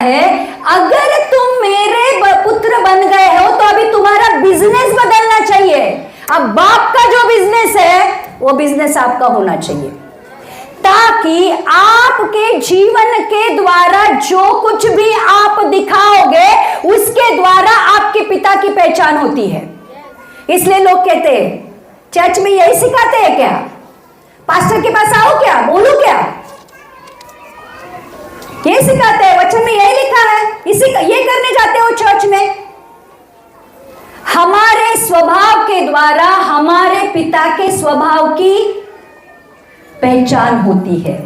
है, अगर तुम मेरे पुत्र बन गए हो तो अभी तुम्हारा बिजनेस बदलना चाहिए। अब बाप का जो बिजनेस है वो बिजनेस आपका होना चाहिए, ताकि आपके जीवन के द्वारा जो कुछ भी आप दिखाओगे उसके द्वारा आपके पिता की पहचान होती है। इसलिए लोग कहते हैं चर्च में यही सिखाते हैं क्या, पास्टर के पास आओ क्या, बोलू क्या, ये सिखाते हैं, वचन में यही लिखा है, ये करने जाते हो चर्च में। हमारे स्वभाव के द्वारा हमारे पिता के स्वभाव की पहचान होती है।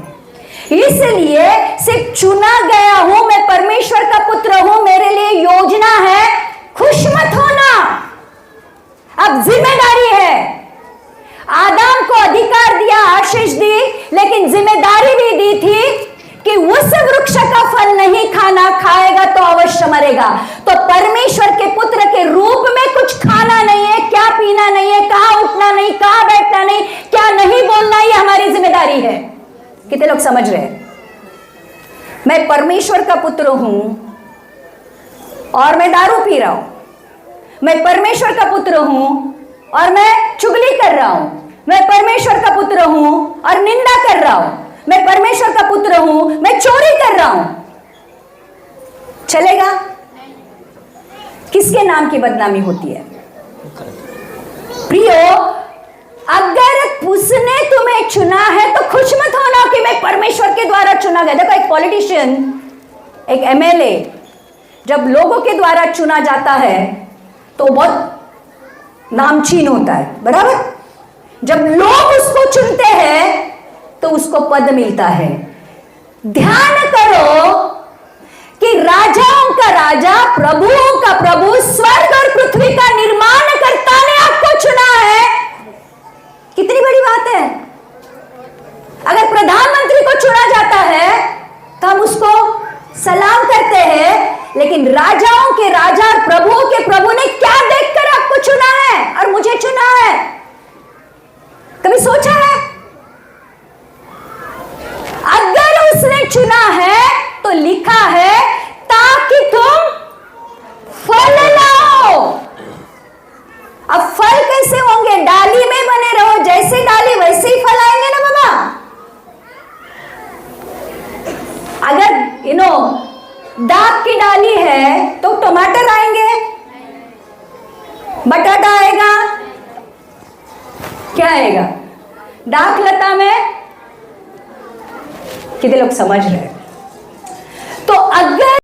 इसलिए सिर्फ चुना गया हूं, मैं परमेश्वर का पुत्र हूं, मेरे लिए योजना है, खुश मत होना। अब जिम्मेदारी है। आदम को अधिकार दिया, आशीष दी, लेकिन जिम्मेदारी भी दी थी कि उस वृक्ष का फल नहीं खाना, खाएगा तो अवश्य मरेगा। तो परमेश्वर के पुत्र के रूप में कुछ खाना नहीं है, क्या पीना नहीं है, कहां उठना नहीं, कहां बैठना नहीं, क्या नहीं बोलना, ये हमारी जिम्मेदारी है। कितने लोग समझ रहे हैं? मैं परमेश्वर का पुत्र हूं और मैं दारू पी रहा हूं, मैं परमेश्वर का पुत्र हूं और मैं चुगली कर रहा हूं, मैं परमेश्वर का पुत्र हूं और निंदा कर रहा हूं, मैं परमेश्वर का पुत्र हूं, मैं चोरी कर रहा हूं, चलेगा? किसके नाम की बदनामी होती है? प्रियो, अगर उसने तुम्हें चुना है तो खुश मत होना कि मैं परमेश्वर के द्वारा चुना गया। देखो, एक पॉलिटिशियन, एक एमएलए जब लोगों के द्वारा चुना जाता है तो बहुत नामचीन होता है, बराबर? जब लोग उसको चुनते हैं तो उसको पद मिलता है। ध्यान करो कि राजाओं का राजा, प्रभुओं का प्रभु, स्वर्ग और पृथ्वी का निर्माण करता ने आपको चुना है। कितनी बड़ी बात है। अगर प्रधानमंत्री को चुना जाता है तो हम उसको सलाम करते हैं, लेकिन राजाओं के राजा और प्रभुओं के प्रभु ने क्या देखकर आपको चुना है और मुझे चुना है? कभी सोचा है? अगर उसने चुना है तो लिखा है ताकि तुम फल लाओ। अब फल कैसे होंगे? डाली में बने रहो, जैसे डाली वैसे ही फल आएंगे ना बाबा। अगर दाग की डाली है तो टमाटर आएंगे, बटाटा आएगा, क्या आएगा? दाग लता में। कितने लोग समझ रहे हैं? तो अगर